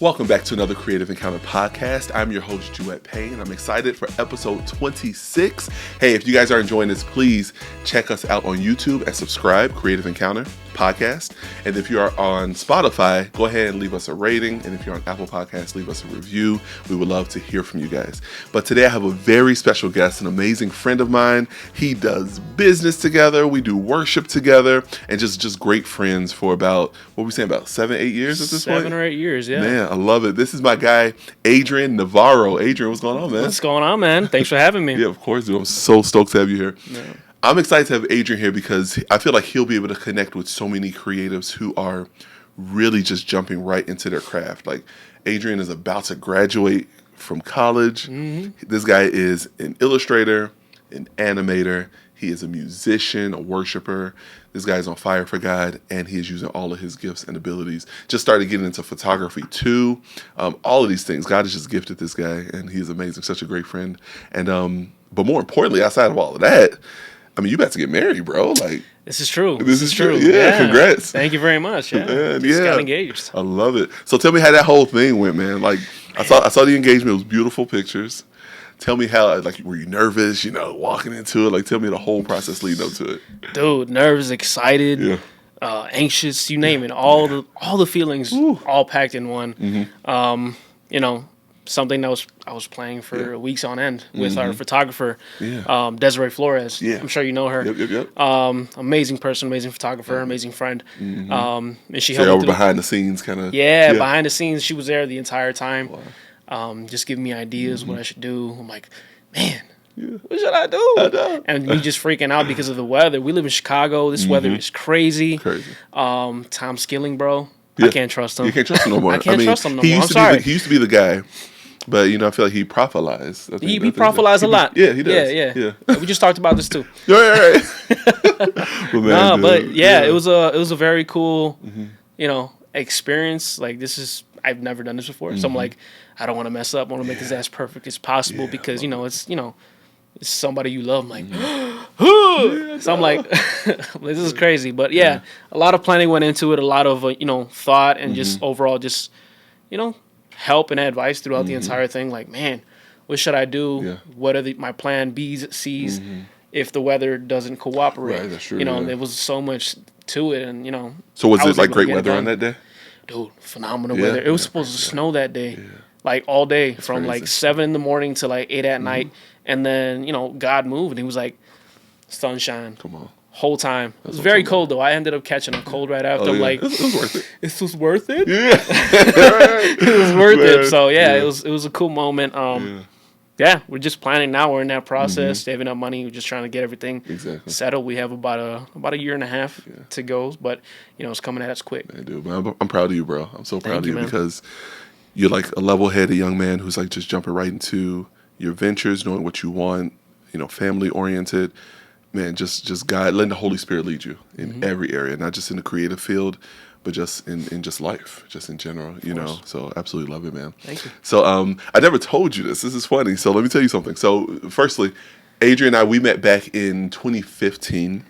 Welcome back to another Creative Encounter podcast. I'm your host, Jewett Payne, and I'm excited for episode 26. Hey, if you guys are enjoying this, please check us out on YouTube and subscribe, Creative Encounter Podcast. And if you are on Spotify, go ahead and leave us a rating. And if you're on Apple Podcasts, leave us a review. We would love to hear from you guys. But today I have a very special guest, an amazing friend of mine. He does business together. We do worship together, and just great friends for about, what we saying, about 7-8 years at this point? 7 or 8 years, yeah. Man, I love it. This is my guy, Adrian Navarro. Adrian, what's going on, man? What's going on, man? Thanks for having me. Yeah, of course, dude. I'm so stoked to have you here. Yeah. I'm excited to have Adrian here because I feel like he'll be able to connect with so many creatives who are really just jumping right into their craft. Like, Adrian is about to graduate from college. Mm-hmm. This guy is an illustrator, an animator. He is a musician, a worshiper. This guy is on fire for God, and he is using all of his gifts and abilities. Just started getting into photography, too. All of these things. God has just gifted this guy, and he is amazing. Such a great friend. And but more importantly, outside of all of that, I mean, you about to get married, bro. Like, this is true. This is true. Yeah, congrats. Thank you very much. Yeah, man, just got engaged. I love it. So tell me how that whole thing went, man. Like, I saw the engagement. It was beautiful pictures. Tell me how, like, were you nervous, walking into it? Like, tell me the whole process leading up to it. Dude, nervous, excited, anxious, you name it. All the feelings all packed in one. Mm-hmm. Something that I was playing for weeks on end with our photographer, Desiree Flores. Yeah. I'm sure you know her. Yep. Amazing person, amazing photographer, amazing friend. Mm-hmm. And she helped helped over behind the scenes kind of. Yeah, behind the scenes. She was there the entire time. Wow. Just giving me ideas what I should do. I'm like, man, what should I do? And me just freaking out because of the weather. We live in Chicago. This weather is crazy. Tom Skilling, bro. Yeah. I can't trust him. You can't trust him no more. I can't trust him no more. I'm sorry. He used to be the guy. But, I feel like he prophelized. He prophelized a lot. Yeah, he does. Yeah. We just talked about this too. Right. It was a very cool, experience. Like, I've never done this before. So I'm like, I don't want to mess up. I want to make this as perfect as possible because, it's somebody you love. I'm like, so I'm like, this is crazy. But a lot of planning went into it. A lot of, thought and just overall just, help and advice throughout the entire thing. Like, man, what should I do? Yeah. What are my plan B's, C's if the weather doesn't cooperate? Right, that's true. There was so much to it, and So was it like great weather on that day? Dude, phenomenal weather. It was supposed to snow that day, like all day, that's from crazy. Like 7 in the morning to like 8 at night, and then God moved, and He was like sunshine. Come on. Whole time. It was very cold though. I ended up catching a cold right after. I'm like, it was worth it. This was worth it. Yeah, it was worth it. So it was a cool moment. We're just planning now. We're in that process, saving up money. We're just trying to get everything settled. We have about a year and a half to go, but it's coming at us quick. Man, dude, I'm proud of you, bro. I'm so proud of you because you're like a level-headed young man who's like just jumping right into your ventures, knowing what you want. Family-oriented. Man, just God, letting the Holy Spirit lead you in every area, not just in the creative field, but just in just life, just in general, So absolutely love it, man. Thank you. So I never told you this. This is funny. So let me tell you something. So firstly, Adrian and I, we met back in 2015.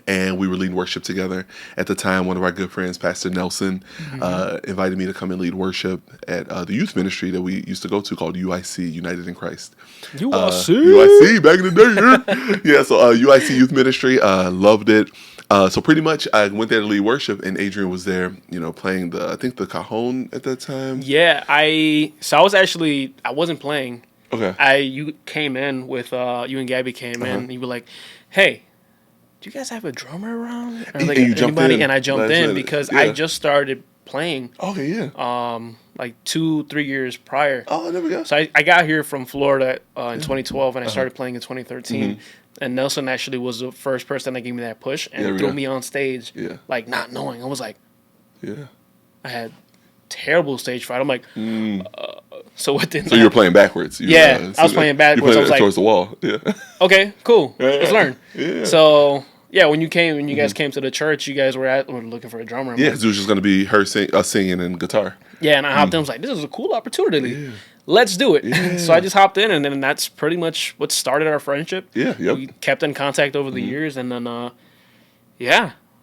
And we were leading worship together. At the time, one of our good friends, Pastor Nelson, invited me to come and lead worship at the youth ministry that we used to go to called UIC, United in Christ. UIC, back in the day. So UIC Youth Ministry, loved it. So pretty much I went there to lead worship, and Adrian was there, playing the cajon at that time. Yeah, I wasn't playing. Okay. You came in with, you and Gabby came in, and you were like, hey, do you guys have a drummer around? Or like anybody? And I jumped in because I just started playing. Okay, yeah. Like 2-3 years prior. Oh, there we go. So I got here from Florida in 2012, and I started playing in 2013. And Nelson actually was the first person that gave me that push and threw me on stage, like not knowing. I was like, I had terrible stage fright. I'm like, so what then? So you were playing backwards. I was playing backwards. I was like, towards the wall. Yeah. Okay, cool. Let's learn. Yeah. So when you guys came to the church, you guys were looking for a drummer. Yeah, it was just going to be her singing and guitar. Yeah, and I hopped in. I was like, this is a cool opportunity. Yeah. Let's do it. Yeah. So I just hopped in, and then that's pretty much what started our friendship. Yeah, yep. We kept in contact over the years, and then,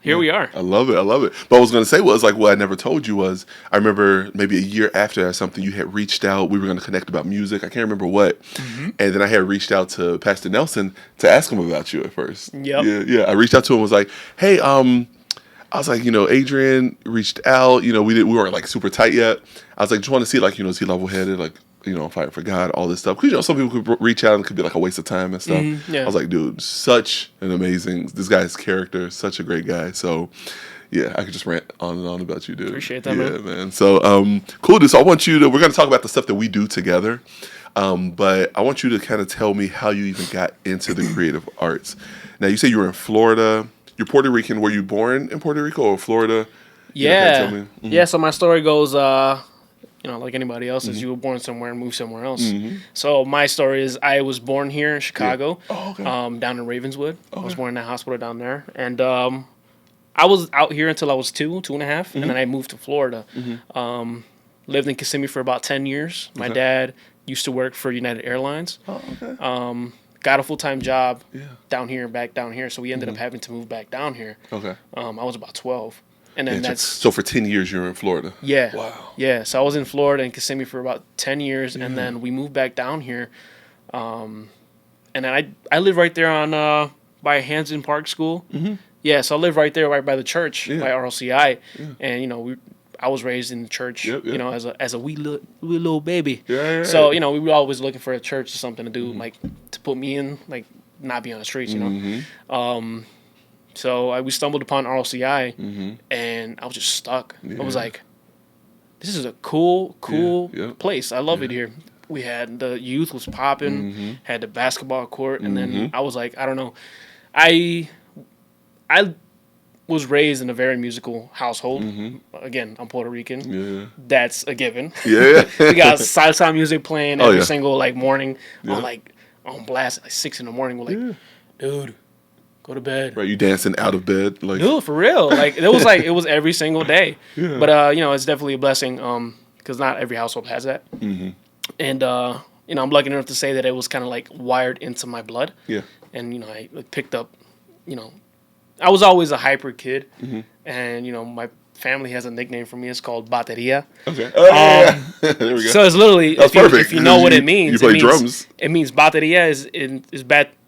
here we are. I love it. I love it. But I was going to say was like what I never told you was I remember maybe a year after or something you had reached out. We were going to connect about music. I can't remember what. And then I had reached out to Pastor Nelson to ask him about you at first. Yep. Yeah. I reached out to him and was like, hey, I was like, Adrian reached out. We weren't like super tight yet. I was like, just want to see like, is he level headed? Like, fighting for God, all this stuff. Because, some people could reach out and it could be like a waste of time and stuff. Yeah. I was like, dude, such an amazing, this guy's character, such a great guy. So, yeah, I could just rant on and on about you, dude. Appreciate that, man. So, cool, dude. So I want you to, we're going to talk about the stuff that we do together. But I want you to kind of tell me how you even got into the creative arts. Now, you say you were in Florida. You're Puerto Rican. Were you born in Puerto Rico or Florida? Yeah. Tell me? Yeah, so my story goes, like anybody else's, you were born somewhere and moved somewhere else. So my story is I was born here in Chicago, down in Ravenswood. I was born in that hospital down there. And I was out here until I was 2.5, and then I moved to Florida. Lived in Kissimmee for about 10 years. My dad used to work for United Airlines. Got a full-time job down here, back down here. So we ended up having to move back down here. I was about 12. And then so for 10 years you were in Florida. Yeah. Wow. Yeah. So I was in Florida and Kissimmee for about 10 years, and then we moved back down here. And then I live right there on by Hansen Park School. Yeah. So I live right there, right by the church, by RLCI. And I was raised in the church, as a wee little baby. So we were always looking for a church or something to do, like to put me in, like not be on the streets, So we stumbled upon RLCI, and I was just stuck. I was like, this is a cool place. I love it here. We had the youth was popping, had the basketball court, and then I was like, I don't know. I was raised in a very musical household. Again, I'm Puerto Rican. That's a given. We got salsa music playing every single morning on blast at 6 a.m. We're like, dude, go to bed. Right, you dancing out of bed, dude, for real. It was every single day. But it's definitely a blessing because not every household has that. And I'm lucky enough to say that it was kind of wired into my blood. And I picked up. I was always a hyper kid, and my family has a nickname for me. It's called bateria. Okay. There we go. So it's literally if you know what it means. You play drums. It means bateria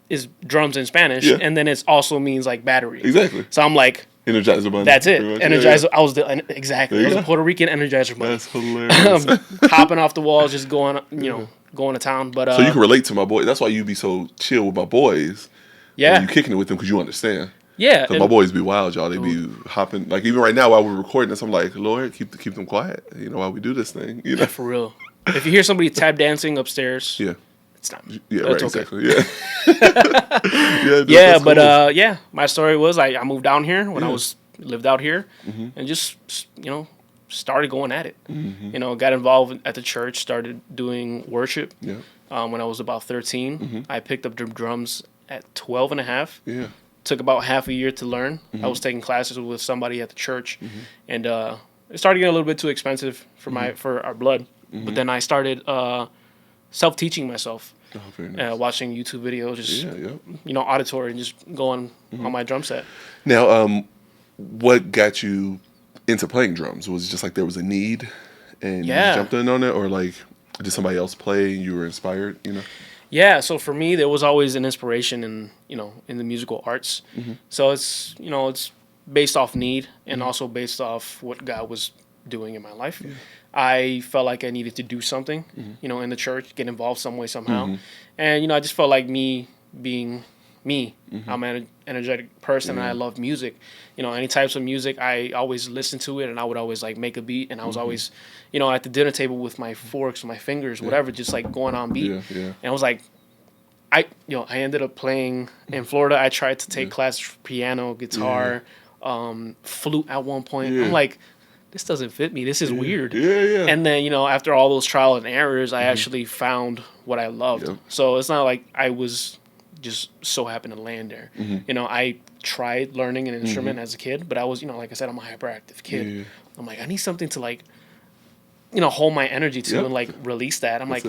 is drums in Spanish, and then it also means battery. Exactly. So I'm like, Energizer Bunny. that's it. Energizer. I was exactly. I was a Puerto Rican Energizer Bunny. That's hilarious. Hopping off the walls, just going to town. But so you can relate to my boy. That's why you be so chill with my boys. Yeah. You kicking it with them because you understand. Yeah. Because my boys be wild, y'all. They be hopping. Even right now while we're recording this, I'm like, Lord, keep them quiet. While we do this thing. Yeah, for real. If you hear somebody tap dancing upstairs, it's not me. Yeah, That's right, okay. Exactly. Yeah. But my story was I moved down here when I lived out here, and just started going at it. Got involved at the church, started doing worship. When I was about 13, I picked up drums at 12 and a half. Took about half a year to learn. I was taking classes with somebody at the church, and it started getting a little bit too expensive for our blood. But then I started self-teaching myself, watching YouTube videos, just auditory, and just going on my drum set. Now, what got you into playing drums? Was it just there was a need, and you jumped in on it, or did somebody else play and you were inspired? Yeah, so for me, there was always an inspiration in the musical arts. So it's it's based off need and also based off what God was doing in my life. I felt like I needed to do something, in the church, get involved some way somehow, and I just felt like me being me. I'm an energetic person, and I love music. Any types of music, I always listen to it, and I would always make a beat, and I was always, at the dinner table with my forks, my fingers, whatever, just going on beat. And I was like, I ended up playing in Florida. I tried to take classes for piano, guitar, flute at one point. I'm like, this doesn't fit me. This is weird. And then, after all those trial and errors, I actually found what I loved. So it's not like I was just so happened to land there. I tried learning an instrument as a kid, but I was, like I said, I'm a hyperactive kid. I'm like, I need something to hold my energy to and release that. I'm like,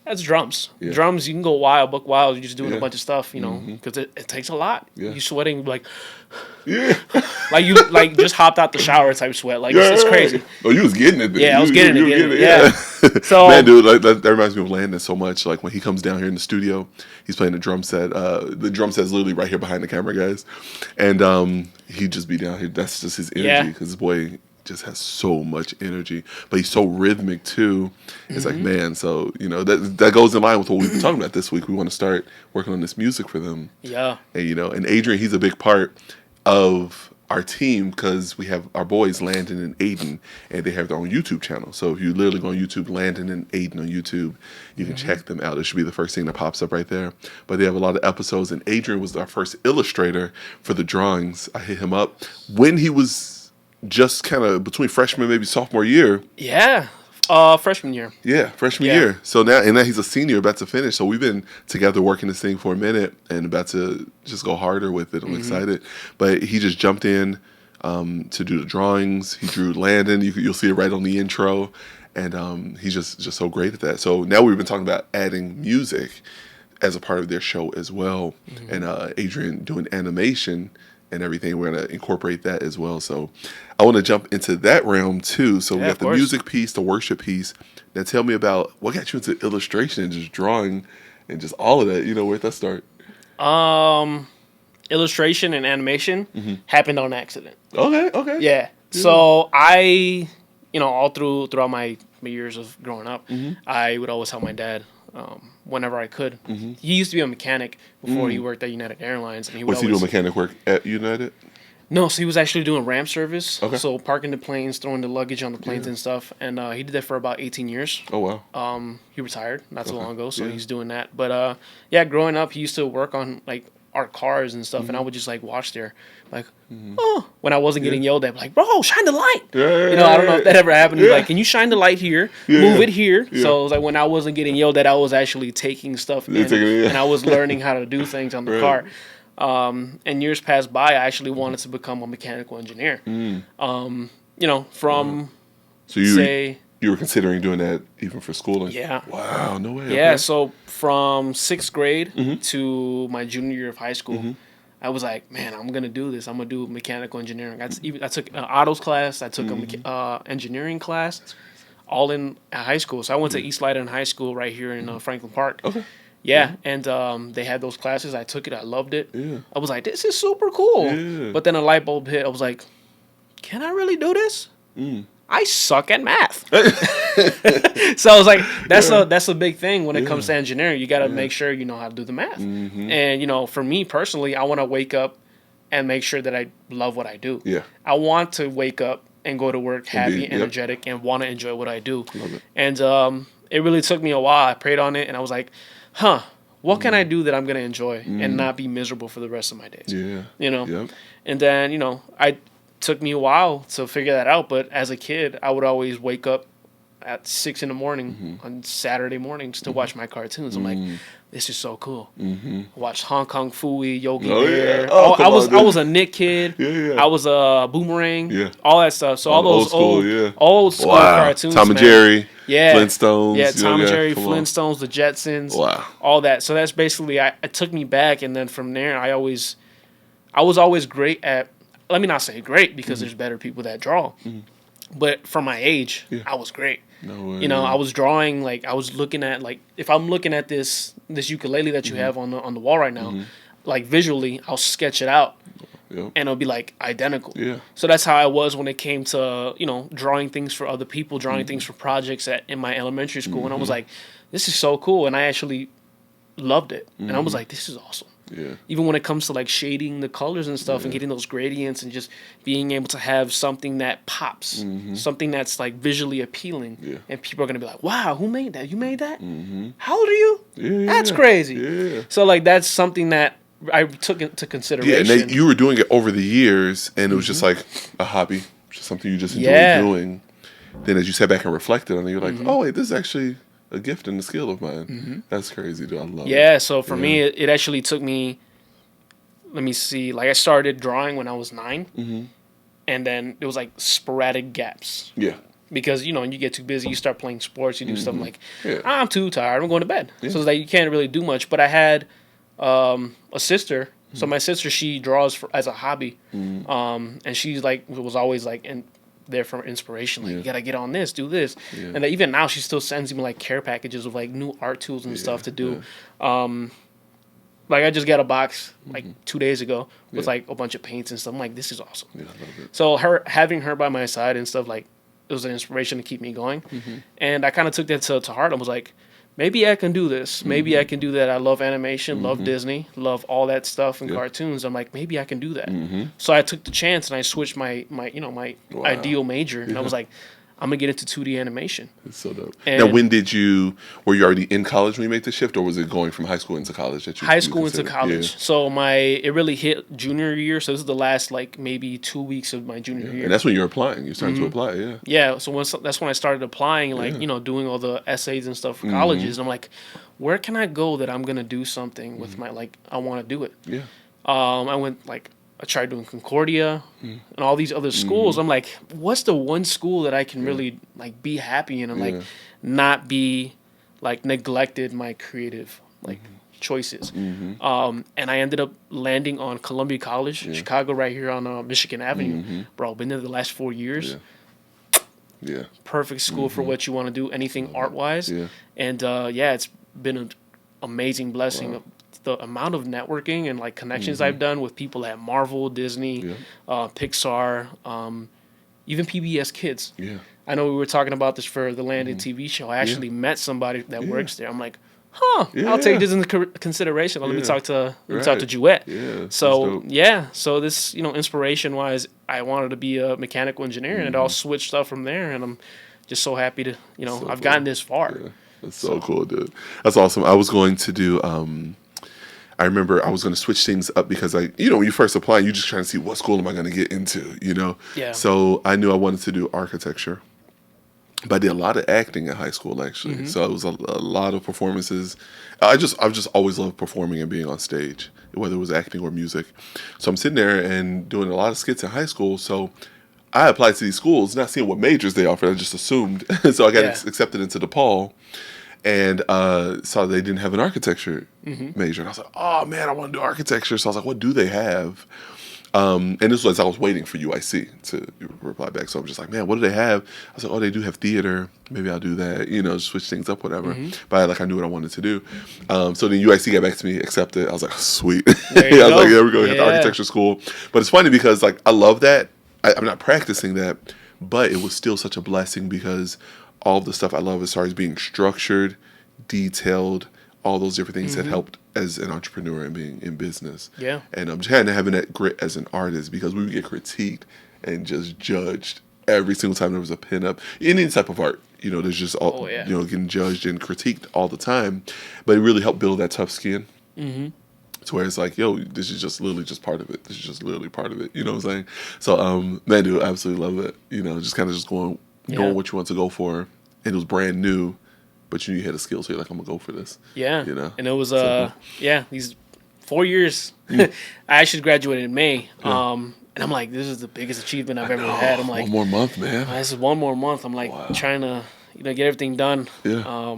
That's drums. Yeah. Drums, you can go wild, book wild. You're just doing Yeah. a bunch of stuff, you know, because it takes a lot. Yeah. You sweating like, Yeah. like you like just hopped out the shower type sweat. Like it's crazy. Oh, you was getting it. Then. Yeah, I was getting it. Yeah. So man, dude, like that reminds me of Landon so much. Like when he comes down here in the studio, he's playing the drum set. The drum set's literally right here behind the camera, guys, and he just be down here. That's just his energy because this boy just has so much energy, but he's so rhythmic too. It's like, man, so you know that goes in line with what we've been talking about this week. We want to start working on this music for them. Yeah. And you know, and Adrian, he's a big part of our team because we have our boys Landon and Aiden, and they have their own YouTube channel. So if you literally go on YouTube, Landon and Aiden on YouTube, you can check them out. It should be the first thing that pops up right there. But they have a lot of episodes, and Adrian was our first illustrator for the drawings. I hit him up when he was just kind of between freshman, maybe sophomore year. Yeah. Freshman year. Yeah, freshman year. So now he's a senior, about to finish. So we've been together working this thing for a minute and about to just go harder with it. I'm excited. But he just jumped in to do the drawings. He drew Landon. You'll see it right on the intro. And he's just so great at that. So now we've been talking about adding music as a part of their show as well. And Adrian doing animation and everything. We're going to incorporate that as well. So I want to jump into that realm too. So we got the music piece, the worship piece. Now tell me about what got you into illustration and just drawing and just all of that. You know, where'd that start? Illustration and animation happened on accident. Okay. Yeah. So I, you know, all throughout my years of growing up, I would always help my dad whenever I could. He used to be a mechanic before he worked at United Airlines. And he was he doing mechanic work at United? No, so he was actually doing ramp service. Okay. So parking the planes, throwing the luggage on the planes and stuff. And he did that for about 18 years. Oh, wow. He retired not so long ago, so he's doing that. But yeah, growing up, he used to work on like our cars and stuff, and I would just like watch there, like, oh, when I wasn't getting yelled at, like, bro, shine the light. You know, I don't know if that ever happened. Like, can you shine the light here? Move it here. So it was like when I wasn't getting yelled at, I was actually taking stuff in, and I was learning how to do things on the car. And years passed by, I actually wanted to become a mechanical engineer. You know, from so you were considering doing that even for schooling? Yeah. Wow, no way. Yeah, okay. so from 6th grade to my junior year of high school, I was like, man, I'm going to do this. I'm going to do mechanical engineering. I took an autos class. I took a engineering class, all in high school. So I went to East Leiden High School right here in Franklin Park. Okay. Yeah, and they had those classes. I took it. I loved it. Yeah. I was like, this is super cool. Yeah. But then a light bulb hit. I was like, can I really do this? I suck at math. So I was like, that's a big thing when it comes to engineering. You got to make sure you know how to do the math. And, you know, for me personally, I want to wake up and make sure that I love what I do. Yeah. I want to wake up and go to work happy, energetic, and want to enjoy what I do. Love it. And it really took me a while. I prayed on it, and I was like, what can I do that I'm going to enjoy and not be miserable for the rest of my days? Yeah. You know? Yep. And then, you know, took me a while to figure that out, but as a kid, I would always wake up at 6 in the morning on Saturday mornings to watch my cartoons. I'm like, this is so cool. I watched Hong Kong Phooey, Yogi Bear. Yeah. Oh, I was a Nick kid. Yeah. I was a Boomerang. Yeah. All that stuff. So all those old school cartoons. Tom and Jerry. Yeah. Flintstones. Yeah, Tom and Jerry, Flintstones, the Jetsons. Wow. All that. So that's basically it took me back, and then from there I was always great at, let me not say great because there's better people that draw. But for my age, I was great. No way. You know, I was drawing, like I was looking at, like if I'm looking at this ukulele that you have on the wall right now, like visually, I'll sketch it out. And it'll be like identical. Yeah. So that's how I was when it came to, you know, drawing things for other people, drawing things for projects in my elementary school. And I was like, this is so cool. And I actually loved it. And I was like, this is awesome. Yeah. Even when it comes to like shading the colors and stuff and getting those gradients and just being able to have something that pops, something that's like visually appealing. Yeah. And people are going to be like, wow, who made that? You made that? How old are you? Yeah. That's crazy. Yeah. So like that's something that I took into consideration. Yeah, and you were doing it over the years, and it was just like a hobby, just something you just enjoyed doing. Then as you sat back and reflected on it, you're like, oh, wait, this is actually a gift and a skill of mine. That's crazy, dude. I love it. Yeah, so for me, it actually took me, let me see, like I started drawing when I was 9, and then it was like sporadic gaps. Yeah. because you know when you get too busy, you start playing sports, you do stuff like Yeah. I'm too tired, I'm going to bed. So it's like you can't really do much. But I had a sister. So my sister, she draws as a hobby, and she's like was always like there for inspiration. Like you gotta get on this, do this, and even now she still sends me like care packages of like new art tools and stuff to do. Like I just got a box like 2 days ago with like a bunch of paints and stuff. I'm like, this is awesome. Yeah, I love it. So having her by my side and stuff, like it was an inspiration to keep me going. And I kind of took that to heart. I was like, maybe I can do this. Maybe I can do that. I love animation, love Disney, love all that stuff and cartoons. I'm like, maybe I can do that. So I took the chance and I switched my ideal major. And I was like, I'm going to get into 2D animation. It's so dope. And now, were you already in college when you made the shift, or was it going from high school into college? High school into college. Yeah. So it really hit junior year. So this is the last like maybe 2 weeks of my junior year. And that's when you're applying. You're starting to apply, Yeah, so that's when I started applying, like, doing all the essays and stuff for colleges. And I'm like, where can I go that I'm going to do something with my, like, I want to do it. Yeah. I tried doing Concordia and all these other schools. I'm like, what's the one school that I can really like be happy in and like not be like neglected my creative like choices. And I ended up landing on Columbia College, Chicago, right here on Michigan Avenue. Bro, been there the last 4 years. Yeah. Perfect school for what you want to do, anything art wise. Yeah. And it's been an amazing blessing. Wow. The amount of networking and like connections I've done with people at Marvel, Disney, Pixar, even PBS Kids. Yeah, I know we were talking about this for the Landon TV show. I actually met somebody that works there. I'm like, I'll take this into consideration. Let me talk to Jouette. Yeah, so this inspiration wise, I wanted to be a mechanical engineer, and it all switched up from there. And I'm just so happy to I've gotten this far. Yeah. That's so cool, dude. That's awesome. I was going to do. I remember I was going to switch things up because when you first apply, you just trying to see what school am I going to get into, Yeah. So I knew I wanted to do architecture, but I did a lot of acting in high school actually. So it was a lot of performances. I've just always loved performing and being on stage, whether it was acting or music. So I'm sitting there and doing a lot of skits in high school. So I applied to these schools, not seeing what majors they offered. I just assumed. So I got accepted into DePaul. And saw they didn't have an architecture major. And I was like, oh, man, I want to do architecture. So I was like, what do they have? And this was I was waiting for UIC to reply back. So I'm just like, man, what do they have? I was like, oh, they do have theater. Maybe I'll do that, switch things up, whatever. But I knew what I wanted to do. So then UIC got back to me, accepted. I was like, sweet. I was like, there we go. We have the architecture school. But it's funny because like I love that. I'm not practicing that, but it was still such a blessing because all of the stuff I love as far as being structured, detailed, all those different things that helped as an entrepreneur and being in business. Yeah. And I'm just kind of having that grit as an artist because we would get critiqued and just judged every single time there was a pinup. Any type of art, there's just all, getting judged and critiqued all the time. But it really helped build that tough skin. To where it's like, this is just literally just part of it. This is just literally part of it. You know what I'm saying? So, man, dude, I absolutely love it. Just kind of just going what you want to go for. And it was brand new, but you had a skill, so you're like, I'm going to go for this. Yeah. And it was, these 4 years. I actually graduated in May. And I'm like, this is the biggest achievement I've ever had. I'm like, one more month, man. This is one more month. I'm like trying to, get everything done. Yeah.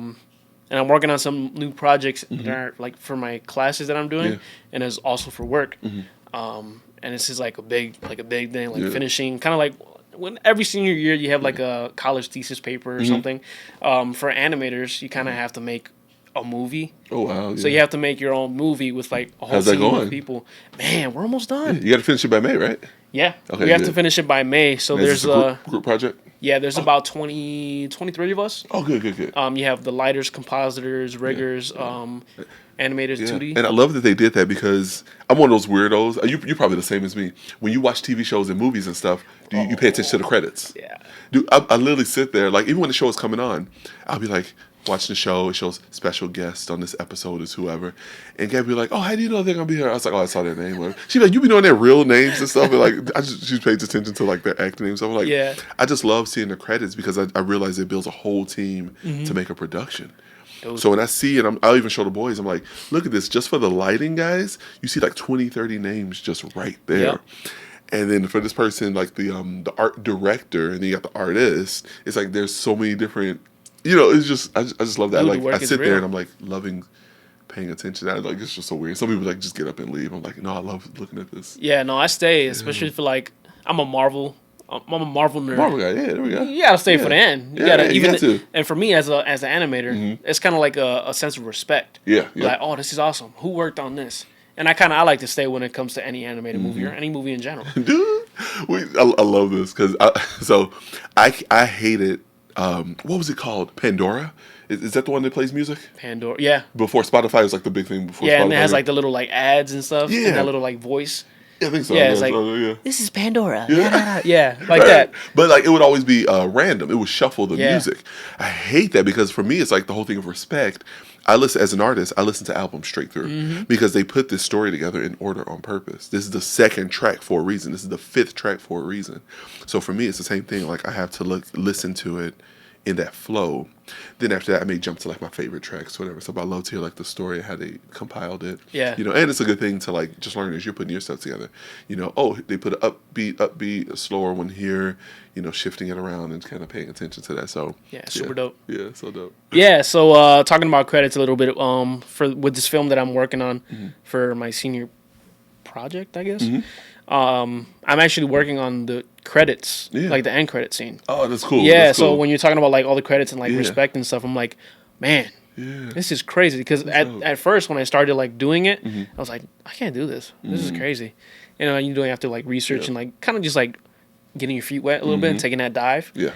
And I'm working on some new projects that are like for my classes that I'm doing, and it's also for work. And this is like a big thing, like finishing, kind of like when every senior year you have like a college thesis paper or something. For animators, you kind of have to make a movie. Oh wow! Yeah. So you have to make your own movie with like a whole team of people. Man, we're almost done. You got to finish it by May, right? Yeah. Okay. We have to finish it by May. So there's a group project. Yeah, there's about 23 of us. Oh, good. You have the lighters, compositors, riggers, animators, 2D. And I love that they did that because I'm one of those weirdos. You're probably the same as me. When you watch TV shows and movies and stuff, you pay attention to the credits. Yeah. Dude, I literally sit there, like, even when the show is coming on, I'll be like, watching the show, it shows special guest on this episode is whoever. And Gabby be like, oh, how do you know they're going to be here? I was like, oh, I saw their name. She'd be like, you be knowing their real names and stuff. And like, she pays attention to like their acting names. So I'm like, I just love seeing the credits because I realize it builds a whole team to make a production. So when I see it, I'll even show the boys, I'm like, look at this. Just for the lighting, guys, you see like 20, 30 names just right there. Yep. And then for this person, like the art director, and then you got the artist. It's like there's so many different, it's just I just love that. Dude, the Like work I is sit there real. and I'm like loving paying attention. Like it's just so weird. Some people like just get up and leave. I'm like, no, I love looking at this. Yeah, no, I stay, especially for like I'm a Marvel nerd. Marvel guy, yeah, there we go. You gotta stay for the end. You Yeah, gotta you got to. And for me as an animator, it's kind of like a sense of respect. Yeah, yeah. Like, oh, this is awesome. Who worked on this? And I like to stay when it comes to any animated movie or any movie in general. Dude, I love this because I hated what was it called? Pandora? Is that the one that plays music? Pandora, yeah, Before Spotify was like the big thing before. yeah, Spotify, and it has like the little like ads and stuff. Yeah. And that little like voice. yeah, I think so. Yeah, it's like yeah. this is Pandora. Yeah. Yeah, like that. But like it would always be random. It would shuffle the Yeah. music. I hate that because for me it's like the whole thing of respect. I listen as an artist. I listen to albums straight through because they put this story together in order on purpose. This is the second track for a reason. This is the fifth track for a reason. So for me, it's the same thing. Like I have to listen to it in that flow. Then after that, I may jump to like my favorite tracks, whatever. So I love to hear like the story, how they compiled it. Yeah. And it's a good thing to like just learn as you're putting your stuff together. Oh, they put an upbeat, a slower one here. Shifting it around and kind of paying attention to that. So Yeah, super dope. Yeah, so dope. Yeah, so talking about credits a little bit, with this film that I'm working on for my senior project, I guess. I'm actually working on the credits, like the end credit scene. Oh, that's cool. Yeah, That's so cool. when you're talking about like all the credits and like Yeah. respect and stuff, I'm like, man, Yeah. this is crazy. Because dope. at first when I started like doing it, I was like, I can't do this. This is crazy. You don't have to like research and like kind of just like getting your feet wet a little bit and taking that dive. Yeah.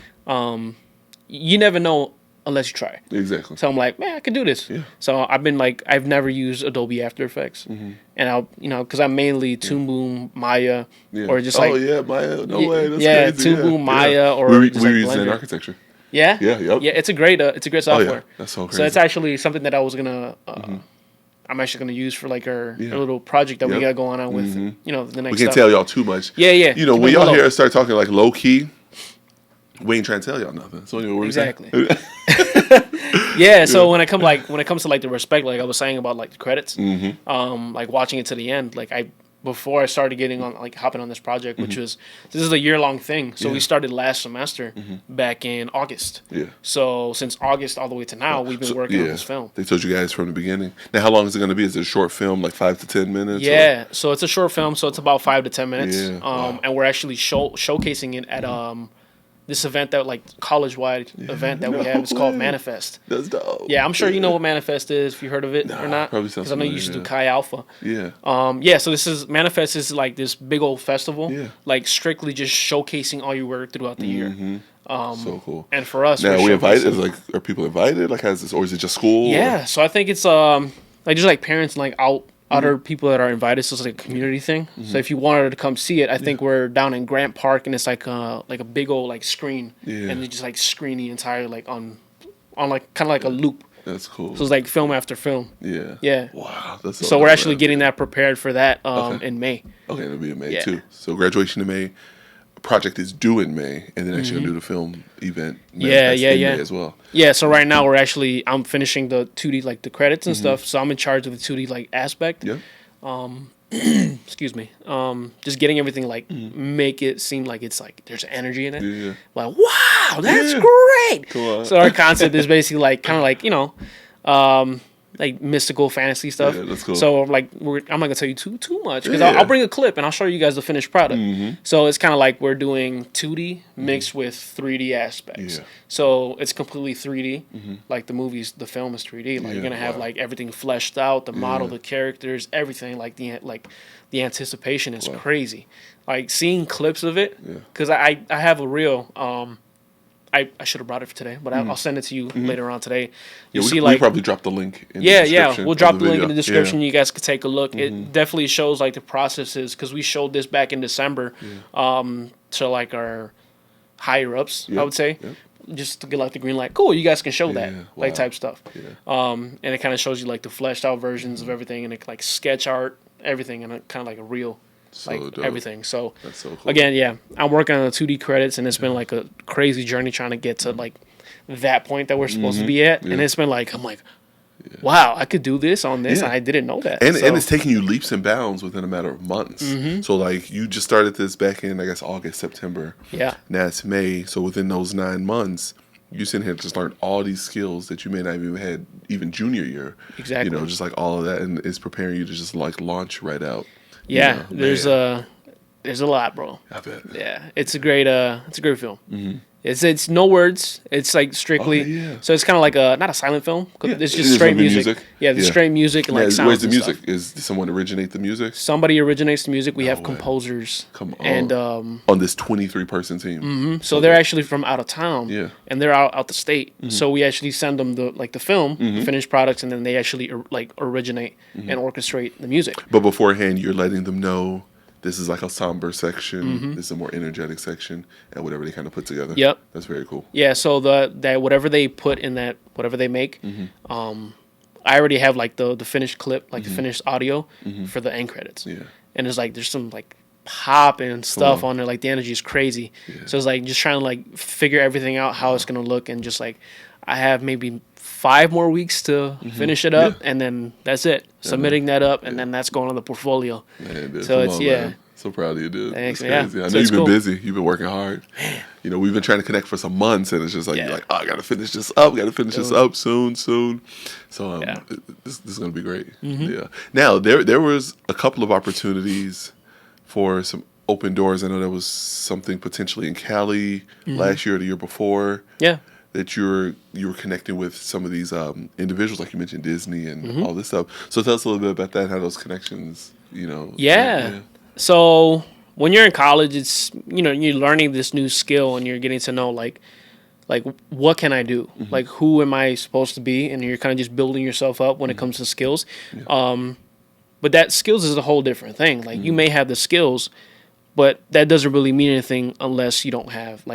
You never know unless you try. Exactly. So I'm like, man, I can do this. Yeah. So I've been like, I've never used Adobe After Effects, and I'll, because I'm mainly Toon Boom, Maya, Yeah. or just like, Maya. No way. That's yeah, crazy. Toon Boom, Maya, or we just like use it in Blender. architecture. Yeah, Yeah, yep. yeah. It's a great software. Oh yeah, that's so crazy. So it's actually something that I was gonna, I'm actually gonna use for like our little project that we Yep. got going on with, the next. we can't stuff. tell y'all too much. Yeah, yeah. When Keep it y'all low. hear us start talking like low key, we ain't trying to tell y'all nothing. So anyway, what Exactly. we saying? Yeah, so when it comes to like the respect, like I was saying about like the credits, Mm-hmm. like watching it to the end, like before I started getting on like hopping on this project, Mm-hmm. which was this is a year-long thing. So we started last semester Mm-hmm. back in August. Yeah. So since August all the way to now, we've been working on this film. They told you guys from the beginning. Now, how long is it going to be? Is it a short film, like 5 to 10 minutes? Yeah, so it's a short film, so it's about 5 to 10 minutes. Yeah, wow. And we're actually showcasing it at this event that like college-wide event that we have. It's called way. Manifest. That's dope. Yeah, I'm sure you know what Manifest is, if you heard of it or not. probably sounds Because I know you used to do familiar, Chi Alpha. Yeah. Yeah, so this is Manifest is like this big old festival, Yeah. like strictly just showcasing all your work throughout the year. So cool. And for us, Now, we're we invited? showcasing- Is like, are people invited? Like, has this, or is it just school? Yeah, so I think it's like just like parents and like other people that are invited, so it's like a community thing. So if you wanted to come see it, I think we're down in Grant Park, and it's like a big old like screen, Yeah. and they just like screen the entire like on like kind of like a loop. That's cool. So it's like film after film. Yeah. Yeah. Wow. That's So we're dope, actually man. getting that prepared for that Okay. in May. Okay, it'll be in May Yeah. too. So graduation in May, project is due in May, and then actually gonna do the film event. Yeah, Manifest yeah, in yeah. May as well. Yeah, so right now I'm finishing the 2D like the credits and stuff. So I'm in charge of the 2D like aspect. Yeah. Excuse me. Just getting everything like make it seem like it's like there's energy in it. Yeah. Like, wow, that's Yeah. great. Cool. So our concept is basically like kind of like, like mystical fantasy stuff. Yeah, that's cool. So like I'm not gonna tell you too much because Yeah. I'll bring a clip and I'll show you guys the finished product. So it's kind of like we're doing 2D mixed with 3D aspects. Yeah. So it's completely 3D. Like the film is 3D. Like Yeah, you're gonna have wow. like everything fleshed out, the model, Yeah. the characters, everything. Like the anticipation is Wow. crazy. Like seeing clips of it Yeah. because I have a reel. I should have brought it for today, but I'll send it to you later on today. Yeah, You'll we, see we like probably drop the link in the yeah, description. we'll drop of the link in video. the description. Yeah. You guys could take a look. It definitely shows like the processes because we showed this back in December to like our higher ups, I Yep, would say. yep. Just to get like the green light. Cool, you guys can show that Yeah, like wow. type stuff. Yeah. And it kind of shows you like the fleshed out versions of everything and it, like sketch art, everything, and kind of like a real So like dope. everything. So That's so cool. again, yeah, I'm working on the 2D credits, and it's been like a crazy journey trying to get to like that point that we're supposed to be at. And Yeah. it's been like I'm like, wow, I could do this on this, Yeah. and I didn't know that. And So, and it's taking you leaps and bounds within a matter of months. So like you just started this back in I guess August, September. yeah, Now it's May. So within those 9 months, you sitting here just learned all these skills that you may not even had even junior year. exactly. You know, just like all of that, and it's preparing you to just like launch right out. Yeah, You know, there's man, a lot, bro. I bet. Yeah, it's a great film. It's no words. It's like strictly. Okay, yeah. So it's kind of like a not a silent film. 'Cause Yeah, it's it just is straight gonna be music. Yeah, the straight music and like sounds. Where's the and music? stuff. Is did someone originate the music? Somebody originates the music. We have way. composers. Come on. And On this 23-person team. so they're actually from out of town. Yeah. And they're out the state. So we actually send them the film, the finished products, and then they actually originate and orchestrate the music. But beforehand, you're letting them know this is like a somber section, this is a more energetic section, and whatever they kind of put together. Yep. That's very cool. Yeah, so that whatever they put in that, whatever they make, I already have like the finished clip, like the finished audio for the end credits. Yeah. And it's like there's some like pop and stuff on there, like the energy is crazy. Yeah. So it's like just trying to like figure everything out, how it's gonna look, and just like I have maybe 5 more weeks to finish it up, and then that's it. Submitting that up, and then that's going on the portfolio. Man, dude, So come it's on, man. So proud of you, dude. Thanks, That's man. crazy. I So know it's you've been cool. busy. You've been working hard. You know, we've been trying to connect for some months, and it's just like, Yeah. you're like, oh, I got to finish this up. Got to finish this up soon. So Yeah. this is going to be great. Yeah. Now, there was a couple of opportunities for some open doors. I know there was something potentially in Cali last year or the year before. Yeah. That you were connecting with some of these individuals, like you mentioned Disney and all this stuff. So tell us a little bit about that, how those connections, you know. Yeah. So when you're in college, it's you're learning this new skill and you're getting to know like what can I do? Like who am I supposed to be? And you're kind of just building yourself up when it comes to skills. But that skills is a whole different thing. Like you may have the skills, but that doesn't really mean anything unless you have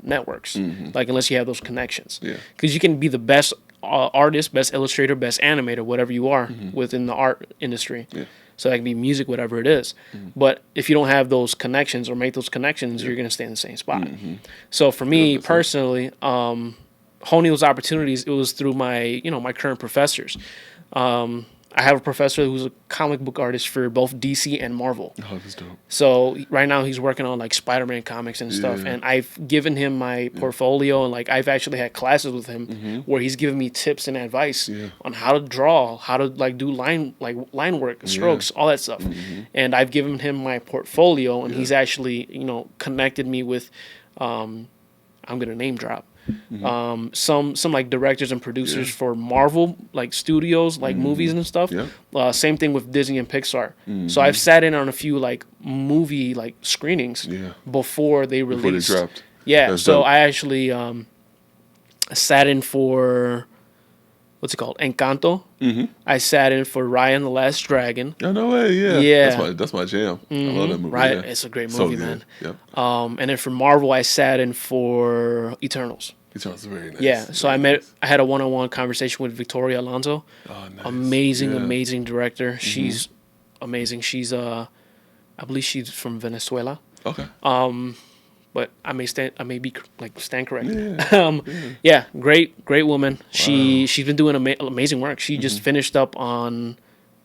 networks, like unless you have those connections. Yeah. Because you can be the best artist, best illustrator, best animator, whatever you are within the art industry. Yeah. So that can be music, whatever it is. But if you don't have those connections or make those connections, you're going to stay in the same spot. So for me personally, honing those opportunities, it was through my current professors. I have a professor who's a comic book artist for both DC and Marvel. Oh, that's dope. So right now he's working on like Spider-Man comics and stuff. Yeah. And I've given him my portfolio, and like I've actually had classes with him where he's given me tips and advice on how to draw, how to like do line work, strokes, all that stuff. And I've given him my portfolio, and he's actually connected me with I'm gonna name drop. Some like directors and producers for Marvel like studios, like movies and stuff. Yeah. Same thing with Disney and Pixar. So I've sat in on a few like movie like screenings before they released. Before they dropped. Yeah. That's so dope. I actually sat in for what's it called? Encanto. I sat in for Raya and the Last Dragon. Oh, no way. Yeah. Yeah. That's my jam. I love that movie. Right. Yeah. It's a great So movie, good. man. Yep. And then for Marvel, I sat in for Eternals. Eternals very nice. Yeah, so I had a one-on-one conversation with Victoria Alonso. Oh, nice. Amazing director. She's amazing. She's I believe she's from Venezuela. Okay. But I may be like stand corrected. Yeah, great woman. She's been doing amazing work. She just finished up on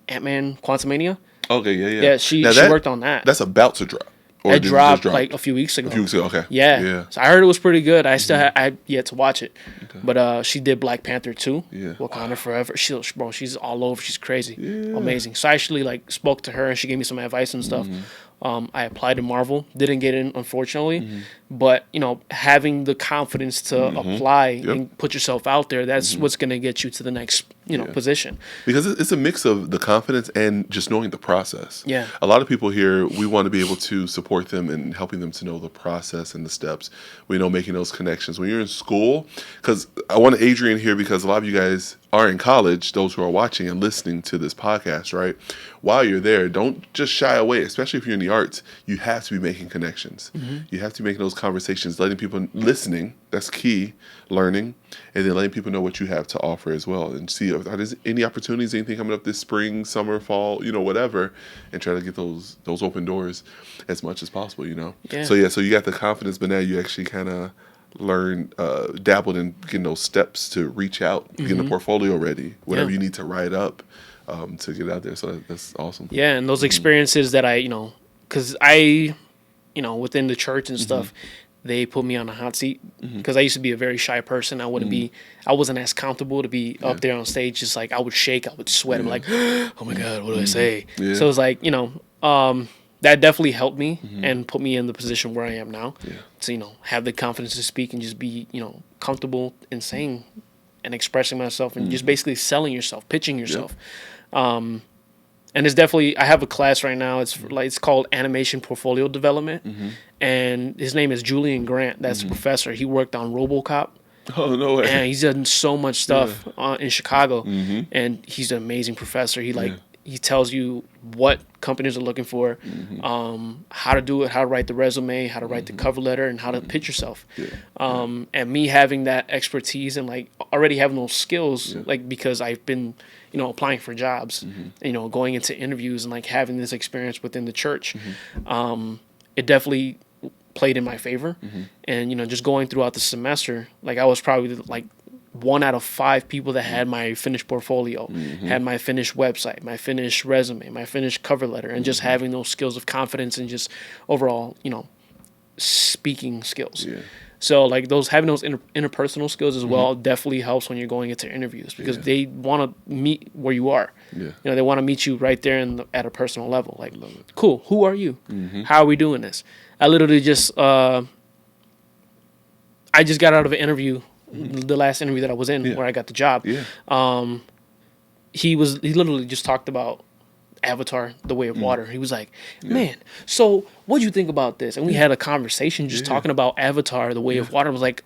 Ant-Man Quantumania. Okay, yeah. Yeah, she worked on that. That's about to drop. Or It did dropped just like a few weeks ago. Okay. Yeah. So I heard it was pretty good. I still I yet to watch it. But she did Black Panther 2. Yeah. Wakanda Forever. She's all over. She's crazy. Yeah. Amazing. So I actually like spoke to her and she gave me some advice and stuff. I applied to Marvel. Didn't get in, unfortunately. But, having the confidence to apply and put yourself out there, that's what's going to get you to the next, position. Because it's a mix of the confidence and just knowing the process. Yeah. A lot of people here, we want to be able to support them and helping them to know the process and the steps. Making those connections. When you're in school, because I want Adrian here because a lot of you guys are in college, those who are watching and listening to this podcast, right? While you're there, don't just shy away, especially if you're in the arts. You have to be making connections. You have to be making those conversations, letting people listening, that's key, learning, and then letting people know what you have to offer as well. And see if there's any opportunities, anything coming up this spring, summer, fall, whatever, and try to get those open doors as much as possible, Yeah. So you got the confidence, but now you actually kind of dabbled in getting those steps to reach out, getting the portfolio ready, whatever you need to write up to get out there. So that's awesome. Yeah, and those experiences that I, because I, within the church and stuff, they put me on a hot seat because I used to be a very shy person. I wasn't as comfortable to be up there on stage. Just like I would shake, I would sweat. I'm like, oh my God, what do I say? Yeah. So it's like, that definitely helped me and put me in the position where I am now to, have the confidence to speak and just be, comfortable in saying and expressing myself and just basically selling yourself, pitching yourself. And it's definitely, I have a class right now. It's called Animation Portfolio Development. And his name is Julian Grant. That's the professor. He worked on RoboCop. Oh, no way. And he's done so much stuff in Chicago. And he's an amazing professor. He tells you what companies are looking for, how to do it, how to write the resume, how to write the cover letter, and how to pitch yourself. And me having that expertise and like already having those skills, like because I've been, applying for jobs, going into interviews and like having this experience within the church, it definitely played in my favor. And just going throughout the semester, like I was probably like 1 out of 5 people that had my finished portfolio, had my finished website, my finished resume, my finished cover letter, and just having those skills of confidence and just overall, speaking skills. So like having those interpersonal skills as well definitely helps when you're going into interviews because they want to meet where you are. They want to meet you right there at a personal level. Like, cool, who are you? How are we doing this? I literally just I just got out of an interview. The last interview that I was in where I got the job, he literally just talked about Avatar, The Way of Water. He was like, man, so what'd you think about this? And we had a conversation just talking about Avatar, The Way of Water. I was like,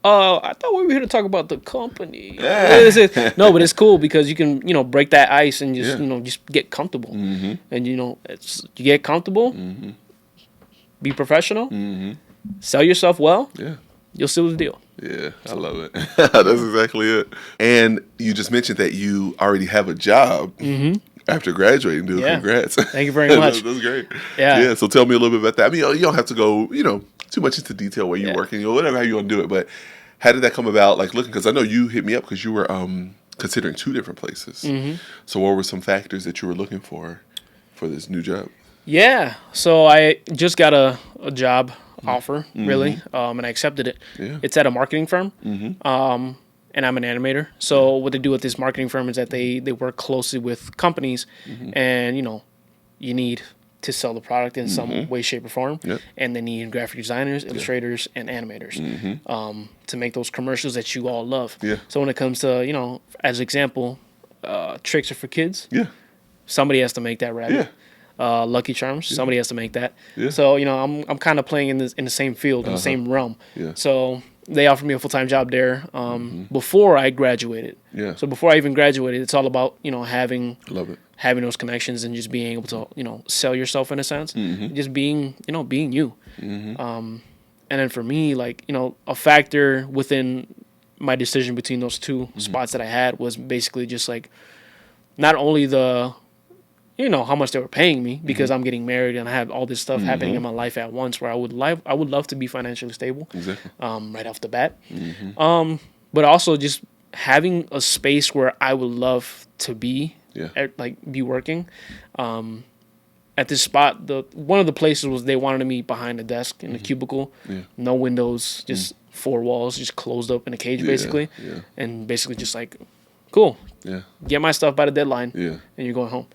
I thought we were here to talk about the company. No, but it's cool because you can, break that ice and just, just get comfortable. And, you get comfortable, be professional, sell yourself well, you'll seal the deal. Yeah, I love it. That's exactly it. And you just mentioned that you already have a job after graduating, dude. Congrats. Thank you very much. That's great. Yeah. So tell me a little bit about that. I mean, you don't have to go, too much into detail where you're working or whatever, how you want to do it. But how did that come about? Like looking, because I know you hit me up because you were considering 2 different places. So what were some factors that you were looking for this new job? Yeah. So I just got a job offer, really, and I accepted it. It's at a marketing firm, and I'm an animator. So what they do with this marketing firm is that they work closely with companies, and you need to sell the product in some way, shape, or form, and they need graphic designers, illustrators, and animators to make those commercials that you all love. So when it comes to as an example, tricks are for kids. Somebody has to make that rabbit. Lucky Charms. Somebody has to make that. So I'm kind of playing in the same field, in the same realm. So they offered me a full-time job there before I graduated. So before I even graduated, it's all about having those connections and just being able to sell yourself in a sense, just being being you. And then for me, like a factor within my decision between those 2 spots that I had was basically just like not only the how much they were paying me because I'm getting married and I have all this stuff happening in my life at once where I would love to be financially stable right off the bat. But also just having a space where I would love to be, be working. At this spot, one of the places was they wanted me behind a desk in a cubicle, no windows, just 4 walls, just closed up in a cage basically, and basically just like, cool, get my stuff by the deadline, and you're going home.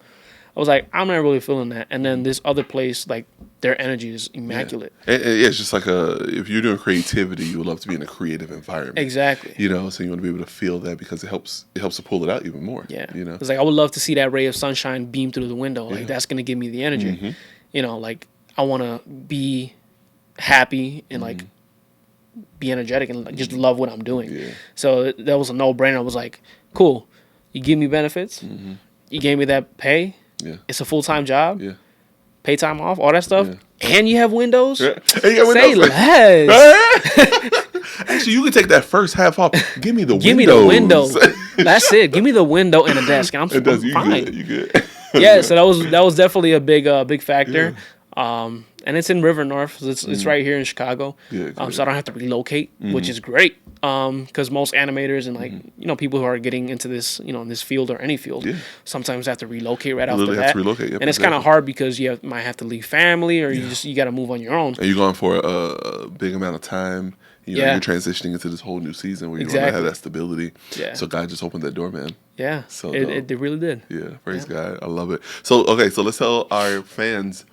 I was like, I'm not really feeling that. And then this other place, like, their energy is immaculate. It's just like if you're doing creativity, you would love to be in a creative environment. Exactly. So you want to be able to feel that because it helps to pull it out even more. It's like I would love to see that ray of sunshine beam through the window. Like, that's going to give me the energy. Like, I want to be happy and, like, be energetic and like, just love what I'm doing. So that was a no-brainer. I was like, cool. You give me benefits. You gave me that pay. It's a full-time job. Pay time off, all that stuff. And you have windows. Say less. Actually, you can take that first half off. Give me the windows. Give me the window. That's it. Give me the window and a desk. I'm fine. You good. So that was definitely a big factor. And and it's in River North. So it's right here in Chicago. Yeah, So I don't have to relocate, which is great. Because most animators and like people who are getting into this in this field or any field sometimes have to relocate right off the bat. Have to relocate. Yep, and it's kind of hard because you might have to leave family or you got to move on your own. And you're going for a big amount of time. You're transitioning into this whole new season where you want to have that stability. Yeah. So God just opened that door, man. Yeah. So it really did. Yeah. Praise God. I love it. So let's tell our fans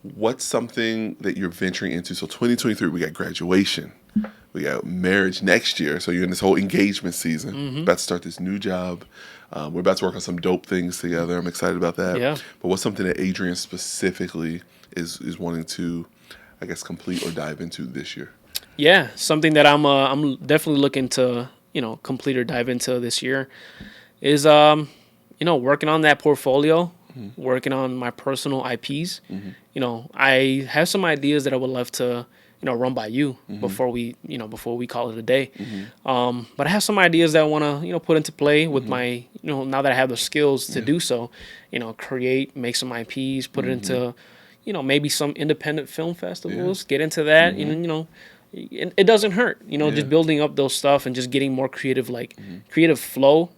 what's something that you're venturing into. So 2023, we got graduation. We got marriage next year. So you're in this whole engagement season. About to start this new job. We're about to work on some dope things together. I'm excited about that. Yeah. But what's something that Adrian specifically is wanting to, I guess, complete or dive into this year? Yeah, something that I'm definitely looking to complete or dive into this year is working on that portfolio, working on my personal IPs. I have some ideas that I would love to run by you before we call it a day. But I have some ideas that I want to put into play with my now that I have the skills to do so. Create, make some IPs, put it into maybe some independent film festivals. Get into that. It doesn't hurt, just building up those stuff and just getting more creative, creative flow,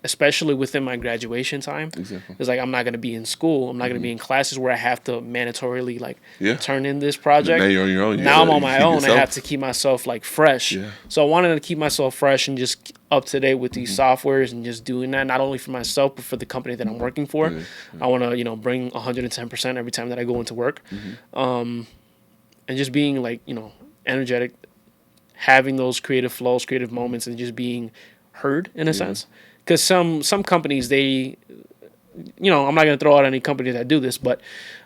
especially within my graduation time. Exactly. It's like I'm not going to be in school. I'm not going to be in classes where I have to mandatorily turn in this project. Now you're on your own. Now I'm on my own. I have to keep myself fresh. Yeah. So I wanted to keep myself fresh and just up to date with these softwares and just doing that, not only for myself, but for the company that I'm working for. I want to, bring 110% every time that I go into work. And just being energetic, having those creative flows, creative moments, and just being heard in a sense. Because some companies, they, I'm not going to throw out any companies that do this, but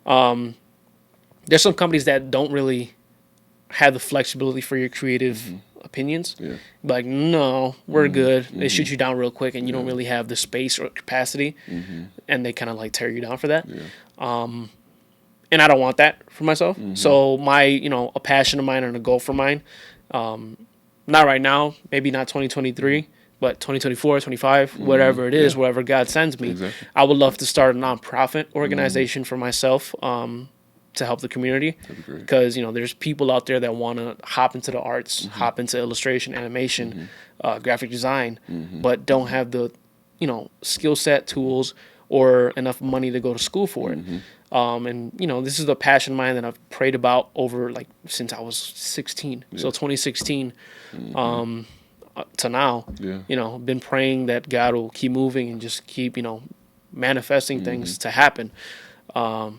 there's some companies that don't really have the flexibility for your creative opinions. Yeah. Like, no, we're good. They shoot you down real quick, and you don't really have the space or capacity, and they kind of tear you down for that. Yeah. And I don't want that for myself. So my, a passion of mine and a goal for mine, not right now, maybe not 2023, but 2024, 25, whatever it is, wherever God sends me, I would love to start a nonprofit organization for myself to help the community. Because, there's people out there that want to hop into the arts, hop into illustration, animation, graphic design, but don't have the, skill set, tools, or enough money to go to school for it. And this is the passion of mine that I've prayed about over since I was 16. So 2016 to now, been praying that God will keep moving and just keep manifesting things to happen. And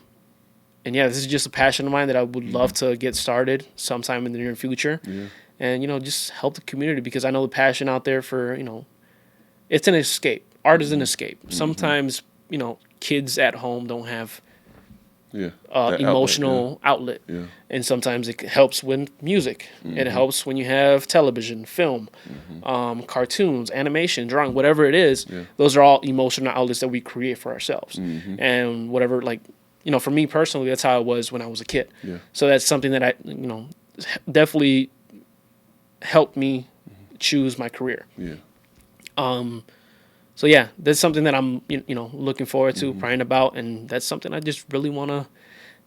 this is just a passion of mine that I would love to get started sometime in the near future. And just help the community, because I know the passion out there for it's an escape. Art is an escape. Sometimes kids at home don't have emotional outlet. And sometimes it helps with music. It helps when you have television, film, cartoons, animation, drawing, whatever it is. Those are all emotional outlets that we create for ourselves. And whatever, for me personally, that's how it was when I was a kid. So that's something that I, definitely helped me choose my career. So that's something that I'm looking forward to, praying about, and that's something I just really want to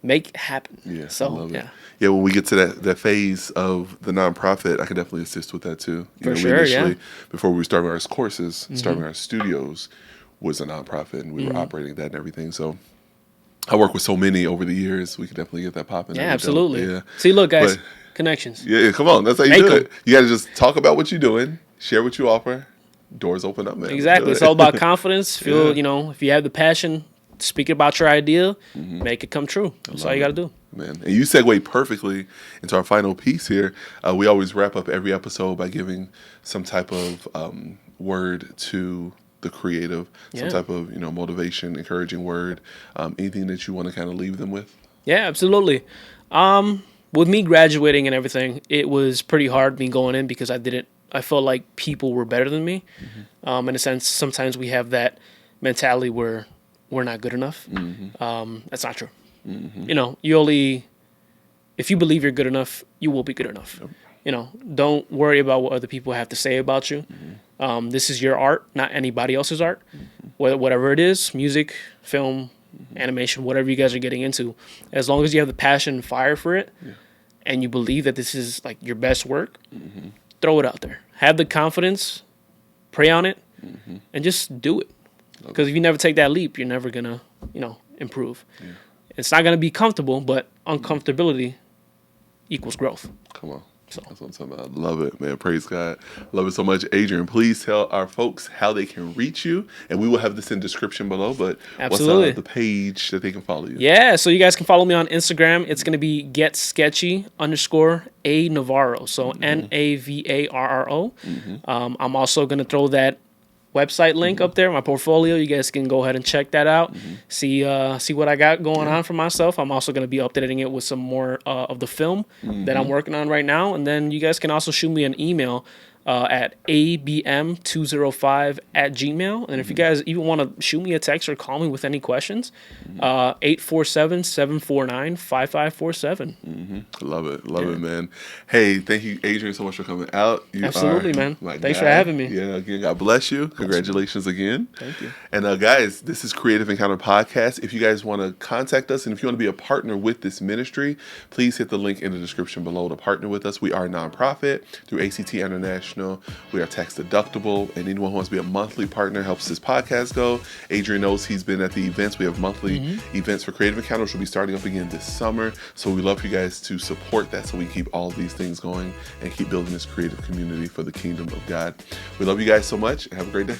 make happen. So I love it. When we get to that phase of the nonprofit, I can definitely assist with that too. For sure, before we were starting our courses, starting our studios was a nonprofit, and we were operating that and everything. So I work with so many over the years. We could definitely get that popping. Yeah, absolutely. See, look, guys, connections. Yeah, come on, that's how you do it. You got to just talk about what you're doing, share what you offer. Doors open up, man. Exactly. It's all about confidence. Feel, if you have the passion, speak about your idea, make it come true. That's all you got to do. Man, and you segue perfectly into our final piece here. We always wrap up every episode by giving some type of word to the creative, some type of motivation, encouraging word. Anything that you want to kind of leave them with? Yeah, absolutely. With me graduating and everything, it was pretty hard me going in because I felt like people were better than me. In a sense, sometimes we have that mentality where we're not good enough. That's not true. If you believe you're good enough, you will be good enough. Don't worry about what other people have to say about you. This is your art, not anybody else's art. Whatever it is, music, film, animation, whatever you guys are getting into. As long as you have the passion and fire for it, and you believe that this is like your best work, throw it out there. Have the confidence, pray on it, and just do it. Because if you never take that leap, you're never gonna, improve. Yeah. It's not gonna be comfortable, but uncomfortability equals growth. Come on. So. That's what I'm talking about. I love it, man. Praise God. Love it so much. Adrian, please tell our folks how they can reach you. And we will have this in description below, but Absolutely. What's the page that they can follow you? Yeah, so you guys can follow me on Instagram. It's going to be getsketchy_A Navarro. So Navarro. I'm also going to throw that website link up there, my portfolio. You guys can go ahead and check that out. See what I got going on for myself. I'm also going to be updating it with some more of the film that I'm working on right now. And then you guys can also shoot me an email at abm205@gmail. And if you guys even want to shoot me a text or call me with any questions, 847-749-5547. Love it, man. Hey, thank you, Adrian, so much for coming out. Absolutely, man. Thanks for having me. Yeah, again, God bless you. Congratulations again. Thank you. And guys, this is Creative Encounter Podcast. If you guys want to contact us and if you want to be a partner with this ministry, please hit the link in the description below to partner with us. We are a nonprofit through ACT International. We are tax deductible, and anyone who wants to be a monthly partner helps this podcast go. Adrian knows he's been at the events. We have monthly events for Creative Encounter, which will be starting up again this summer. So we love you guys to support that so we keep all of these things going and keep building this creative community for the kingdom of God. We love you guys so much. Have a great day.